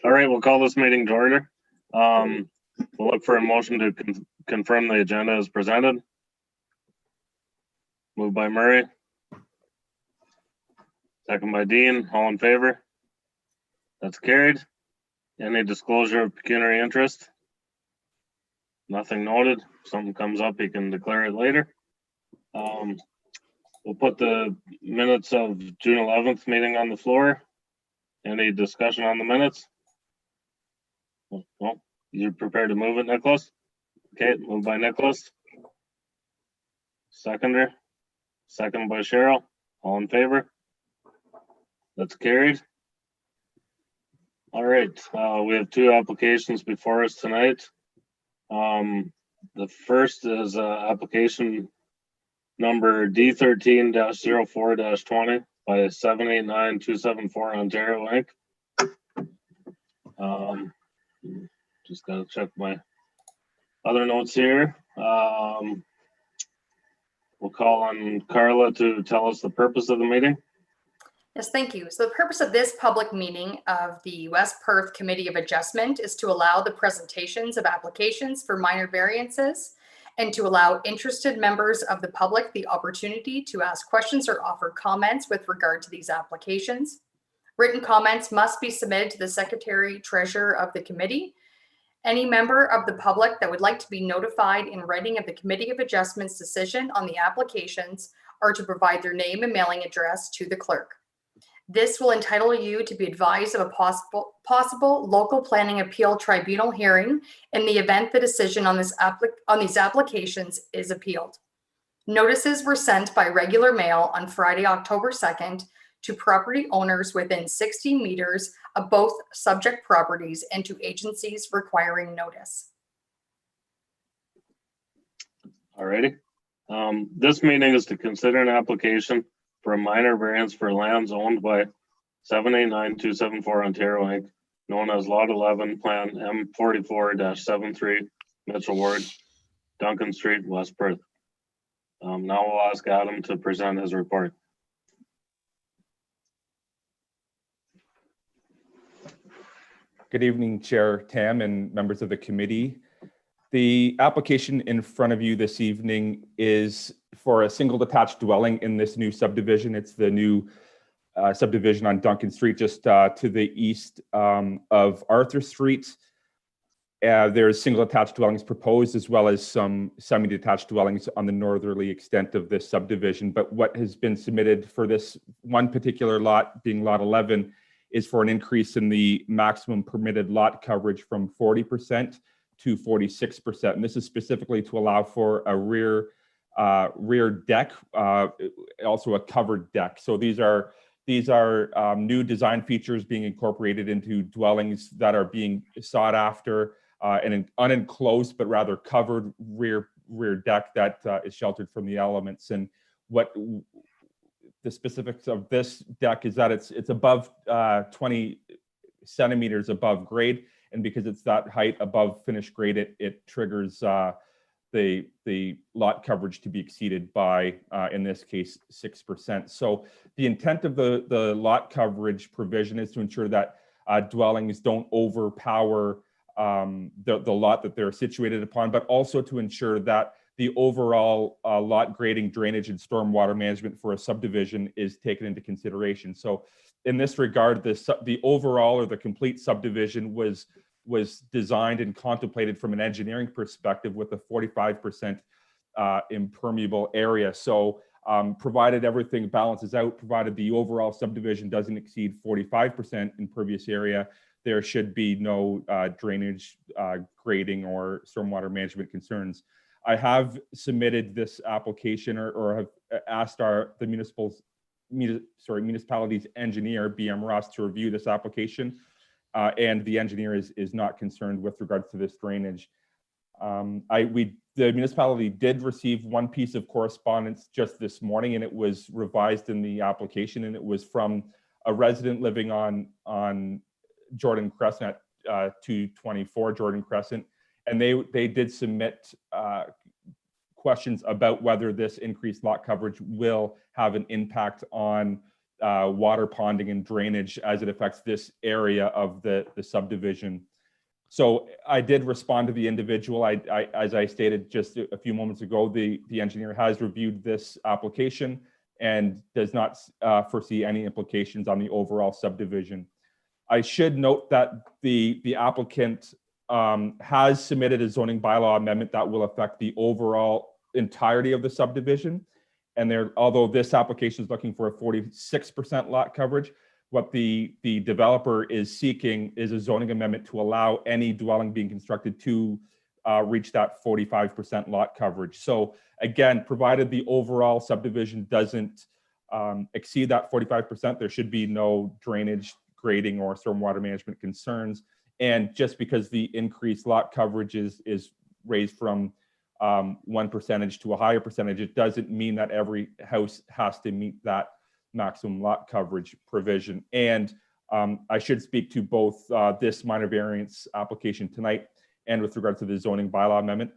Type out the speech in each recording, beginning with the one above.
All right, we'll call this meeting to order. We'll look for a motion to confirm the agenda as presented. Moved by Murray. Second by Dean. All in favor? That's carried. Any disclosure of pecuniary interest? Nothing noted. If something comes up, you can declare it later. We'll put the minutes of June 11th meeting on the floor. Any discussion on the minutes? Well, you're prepared to move it, Nicholas? Okay, moved by Nicholas. Seconder. Second by Cheryl. All in favor? That's carried. All right, we have two applications before us tonight. The first is application number D13-04-20 by 789274 Ontario Inc. Just gotta check my other notes here. We'll call on Carla to tell us the purpose of the meeting. Yes, thank you. So the purpose of this public meeting of the West Perth Committee of Adjustment is to allow the presentations of applications for minor variances and to allow interested members of the public the opportunity to ask questions or offer comments with regard to these applications. Written comments must be submitted to the Secretary Treasurer of the committee. Any member of the public that would like to be notified in writing of the Committee of Adjustment's decision on the applications are to provide their name and mailing address to the clerk. This will entitle you to be advised of a possible local planning appeal tribunal hearing in the event the decision on these applications is appealed. Notices were sent by regular mail on Friday, October 2nd to property owners within 60 meters of both subject properties and to agencies requiring notice. All righty. This meeting is to consider an application for a minor variance for lands owned by 789274 Ontario Inc., known as Lot 11, Plan M44-73, Mitchell Ward, Duncan Street, West Perth. Now we'll ask Adam to present his report. Good evening, Chair Tam and members of the committee. The application in front of you this evening is for a single detached dwelling in this new subdivision. It's the new subdivision on Duncan Street, just to the east of Arthur Street. There's single attached dwellings proposed, as well as some semi-detached dwellings on the northerly extent of this subdivision. But what has been submitted for this one particular lot, being lot 11, is for an increase in the maximum permitted lot coverage from 40% to 46%. And this is specifically to allow for a rear deck, also a covered deck. So these are new design features being incorporated into dwellings that are being sought after, and an unenclosed but rather covered rear deck that is sheltered from the elements. And what the specifics of this deck is that it's above 20 centimeters above grade, and because it's that height above finished grade, it triggers the lot coverage to be exceeded by, in this case, 6%. So the intent of the lot coverage provision is to ensure that dwellings don't overpower the lot that they're situated upon, but also to ensure that the overall lot grading, drainage, and stormwater management for a subdivision is taken into consideration. So in this regard, the overall or the complete subdivision was designed and contemplated from an engineering perspective with a 45% impermeable area. So provided everything balances out, provided the overall subdivision doesn't exceed 45% impervious area, there should be no drainage, grading, or stormwater management concerns. I have submitted this application or have asked the municipality's engineer, BM Ross, to review this application. And the engineer is not concerned with regards to this drainage. The municipality did receive one piece of correspondence just this morning, and it was revised in the application, and it was from a resident living on Jordan Crescent at 224 Jordan Crescent, and they did submit questions about whether this increased lot coverage will have an impact on water ponding and drainage as it affects this area of the subdivision. So I did respond to the individual. As I stated just a few moments ago, the engineer has reviewed this application and does not foresee any implications on the overall subdivision. I should note that the applicant has submitted a zoning bylaw amendment that will affect the overall entirety of the subdivision. And although this application is looking for a 46% lot coverage, what the developer is seeking is a zoning amendment to allow any dwelling being constructed to reach that 45% lot coverage. So again, provided the overall subdivision doesn't exceed that 45%, there should be no drainage, grading, or stormwater management concerns. And just because the increased lot coverage is raised from 1% to a higher percentage, it doesn't mean that every house has to meet that maximum lot coverage provision. And I should speak to both this minor variance application tonight and with regard to the zoning bylaw amendment.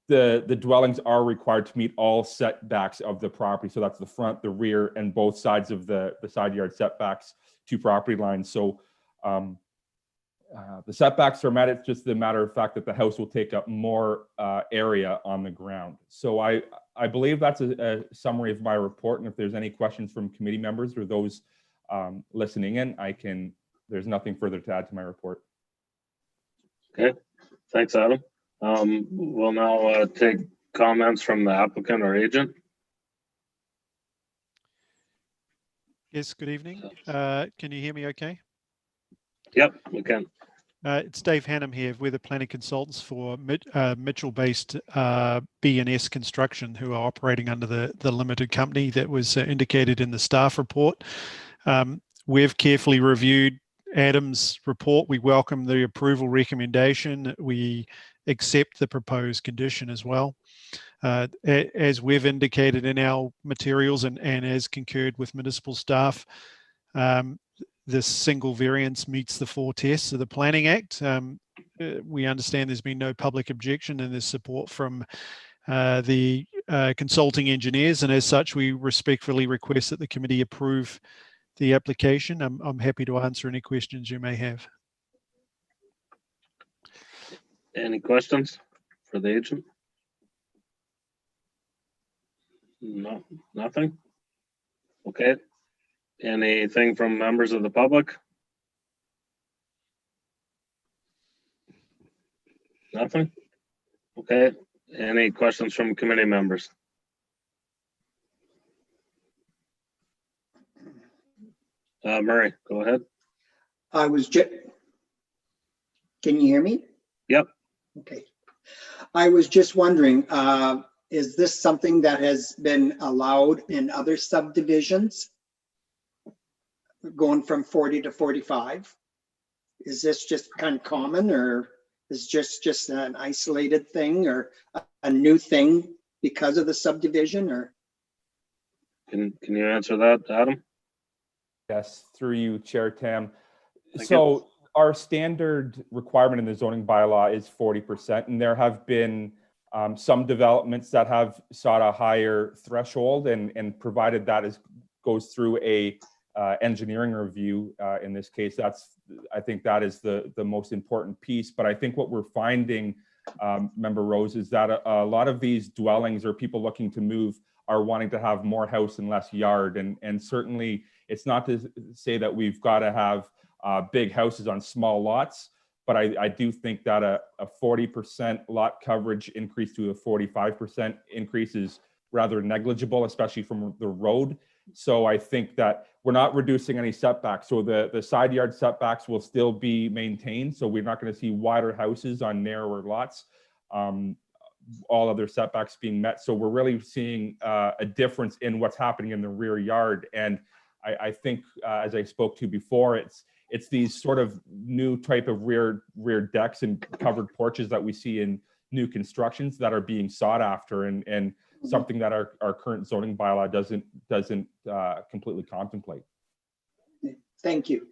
The dwellings are required to meet all setbacks of the property. So that's the front, the rear, and both sides of the side yard setbacks to property lines. So the setbacks are met. It's just the matter of fact that the house will take up more area on the ground. So I believe that's a summary of my report. And if there's any questions from committee members or those listening in, there's nothing further to add to my report. Okay, thanks, Adam. We'll now take comments from the applicant or agent. Yes, good evening. Can you hear me okay? Yep, we can. It's Dave Hannum here. We're the planning consultants for Mitchell-based B&S Construction, who are operating under the limited company that was indicated in the staff report. We've carefully reviewed Adam's report. We welcome the approval recommendation. We accept the proposed condition as well. As we've indicated in our materials and as concurred with municipal staff, this single variance meets the 4 tests of the Planning Act. We understand there's been no public objection and there's support from the consulting engineers, and as such we respectfully request that the committee approve the application. I'm happy to answer any questions you may have. Any questions for the agent? No, nothing. Okay. Anything from members of the public? Nothing. Okay. Any questions from committee members? Murray, go ahead. Can you hear me? Yep. Okay. I was just wondering, is this something that has been allowed in other subdivisions? Going from 40 to 45? Is this just kind of common, or is just an isolated thing, or a new thing because of the subdivision, or? Can you answer that, Adam? Yes, through you, Chair Tam. Thank So our standard requirement in the zoning bylaw is 40%, and there have been some developments that have sought a higher threshold, and provided that goes through a engineering review. In this case, I think that is the most important piece. But I think what we're finding, Member Rose, is that a lot of these dwellings or people looking to move are wanting to have more house and less yard. And certainly it's not to say that we've got to have big houses on small lots, but I do think that a 40% lot coverage increase to a 45% increase is rather negligible, especially from the road. So I think that we're not reducing any setbacks. So the side yard setbacks will still be maintained. So we're not going to see wider houses on narrower lots. All other setbacks being met. So we're really seeing a difference in what's happening in the rear yard. And I think, as I spoke to before, it's these sort of new type of rear decks and covered porches that we see in new constructions that are being sought after, and something that our current zoning bylaw doesn't completely contemplate. Thank you.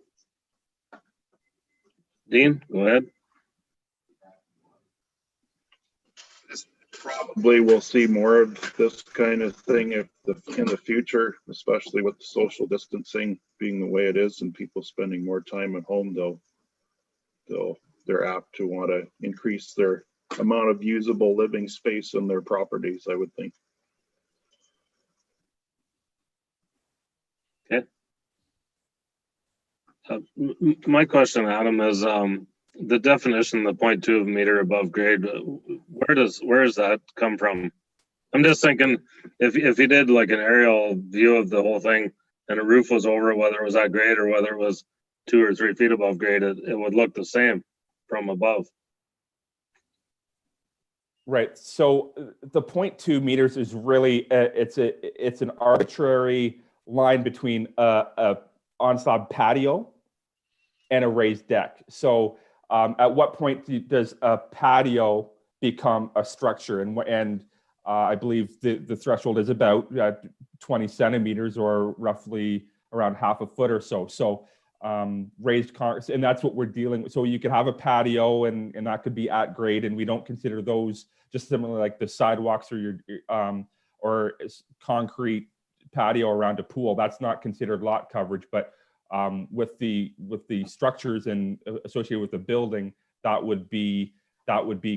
Dean, go ahead. This probably probably will see more of this kind of thing in the future, especially with the social distancing being the way it is and people spending more time at home. They're apt to want to increase their amount of usable living space in their properties, I would think. Okay. My question, Adam, is the definition, the 0.2 meter above grade, where does that come from? I'm just thinking if you did like an aerial view of the whole thing and a roof was over, whether it was at grade or whether it was 2 or 3 feet above grade, it would look the same from above. Right. So the 0.2 meters is really it's an arbitrary line between a on-slab patio and a raised deck. So at what point does a patio become a structure? And I believe the threshold is about 20 centimeters or roughly around half a foot or so. So raised concrete, and that's what we're dealing with. So you could have a patio and that could be at grade, and we don't consider those, just similar like the sidewalks or your or concrete patio around a pool. That's not considered lot coverage, but with the structures and associated with the building, that would be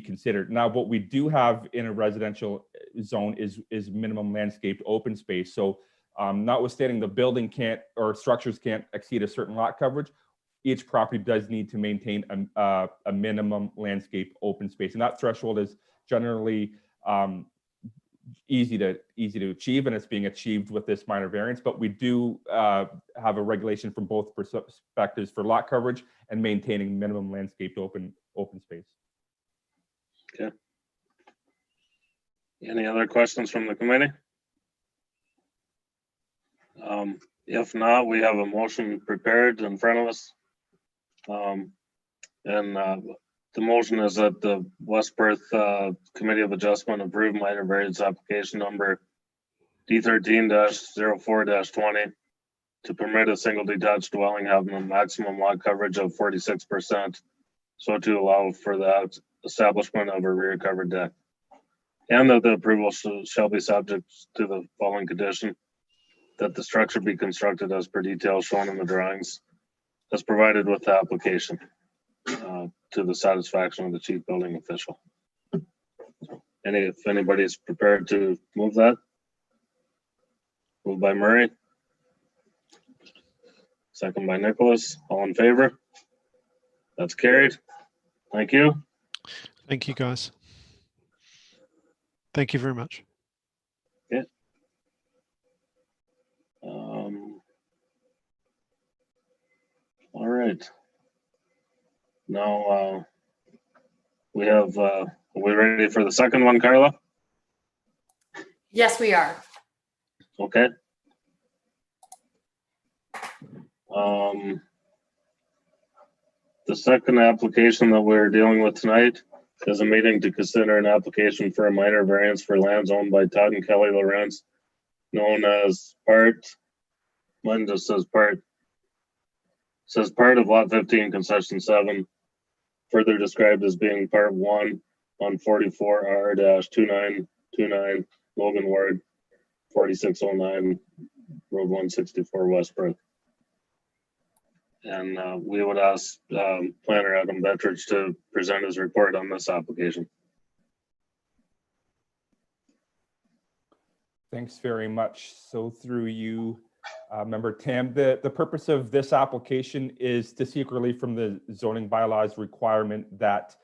considered. Now, what we do have in a residential zone is minimum landscaped open space. So notwithstanding the building can't or structures can't exceed a certain lot coverage, each property does need to maintain a minimum landscape open space, and that threshold is generally easy to achieve, and it's being achieved with this minor variance. But we do have a regulation from both perspectives for lot coverage and maintaining minimum landscaped open space. Okay. Any other questions from the committee? If not, we have a motion prepared in front of us. The motion is that the West Perth Committee of Adjustment approve minor variance application number D13-04-20 to permit a single detached dwelling having a maximum lot coverage of 46%, so to allow for the establishment of a rear covered deck, and that the approval shall be subject to the following condition: that the structure be constructed as per details shown in the drawings as provided with the application, to the satisfaction of the chief building official. If anybody is prepared to move that. Moved by Murray. Second by Nicholas. All in favor? That's carried. Thank you. Thank you, guys. Thank you very much. Okay. All right. Now we have, are we ready for the second one, Carla? Yes, we are. Okay. The second application that we're dealing with tonight is a meeting to consider an application for a minor variance for lands owned by Todd and Kelly Lorenz, known as mine just says part of Lot 15, Concession 7, further described as being Part 1 on 44R-2929 Logan Ward, 4609 Road 164 West Perth. And we would ask Planner Adam Bettridge to present his report on this application. Thanks very much. So through you, Member Tam, the purpose of this application is to seek relief from the zoning bylaws requirement that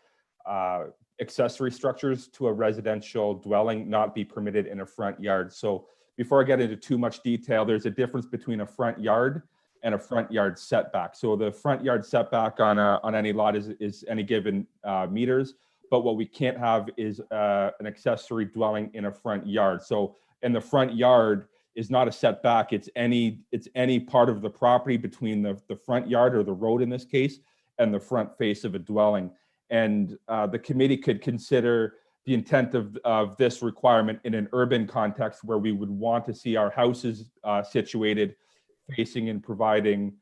accessory structures to a residential dwelling not be permitted in a front yard. So before I get into too much detail, there's a difference between a front yard and a front yard setback. So the front yard setback on any lot is any given meters, but what we can't have is an accessory dwelling in a front yard. So in the front yard is not a setback, it's any part of the property between the front yard, or the road in this case, and the front face of a dwelling. And the committee could consider the intent of this requirement in an urban context where we would want to see our houses situated facing and providing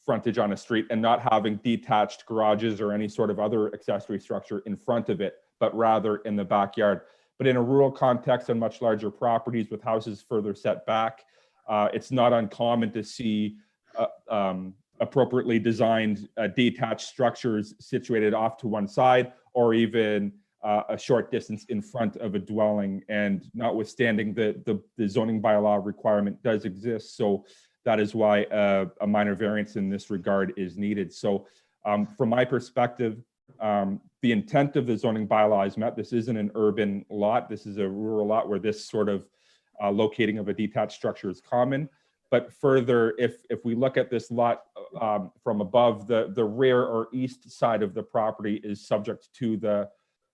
frontage on a street, and not having detached garages or any sort of other accessory structure in front of it, but rather in the backyard. But in a rural context on much larger properties with houses further set back, it's not uncommon to see appropriately designed detached structures situated off to one side, or even a short distance in front of a dwelling. And notwithstanding the zoning bylaw requirement does exist, so that is why a minor variance in this regard is needed. So from my perspective, the intent of the zoning bylaw is met. This isn't an urban lot. This is a rural lot where this sort of locating of a detached structure is common. But further, if we look at this lot from above, the rear or east side of the property is subject to the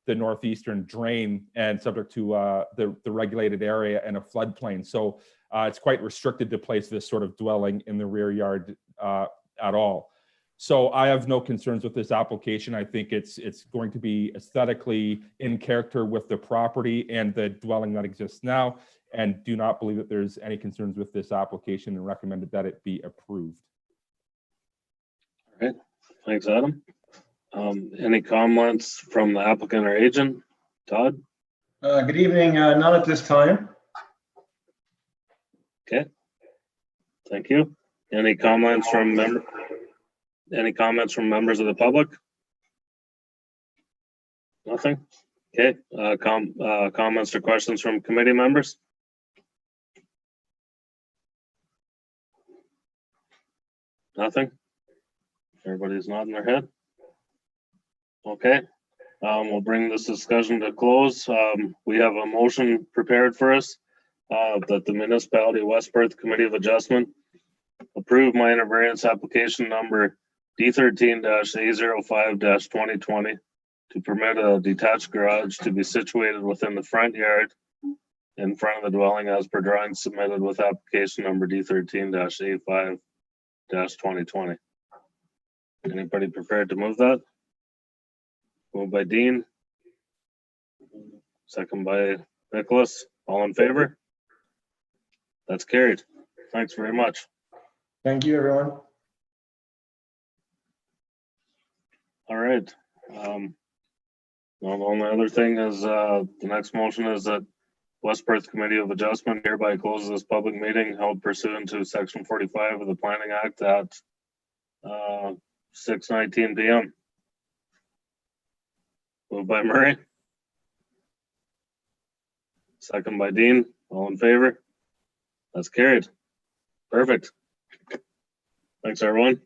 northeastern drain and subject to the regulated area and a floodplain. So it's quite restricted to place this sort of dwelling in the rear yard at all. So I have no concerns with this application. I think it's going to be aesthetically in character with the property and the dwelling that exists now, and do not believe that there's any concerns with this application, and recommended that it be approved. All right, thanks, Adam. Any comments from the applicant or agent? Todd? Good evening. Not at this time. Okay, thank you. Any comments from members of the public? Nothing? Okay, comments or questions from committee members? Nothing? Everybody's nodding their head? Okay, we'll bring this discussion to close. We have a motion prepared for us that the Municipality West Perth Committee of Adjustment approve minor variance application number D13-A05-2020 to permit a detached garage to be situated within the front yard in front of the dwelling as per drawings submitted with application number D13-A5-2020. Anybody prepared to move that? Moved by Dean. Second by Nicholas. All in favor? That's carried. Thanks very much. Thank you, everyone. All right. Well, the only other thing is the next motion is that West Perth Committee of Adjustment hereby closes this public meeting held pursuant to Section 45 of the Planning Act at 6:19 p.m. Moved by Murray. Second by Dean. All in favor? That's carried. Perfect. Thanks, everyone.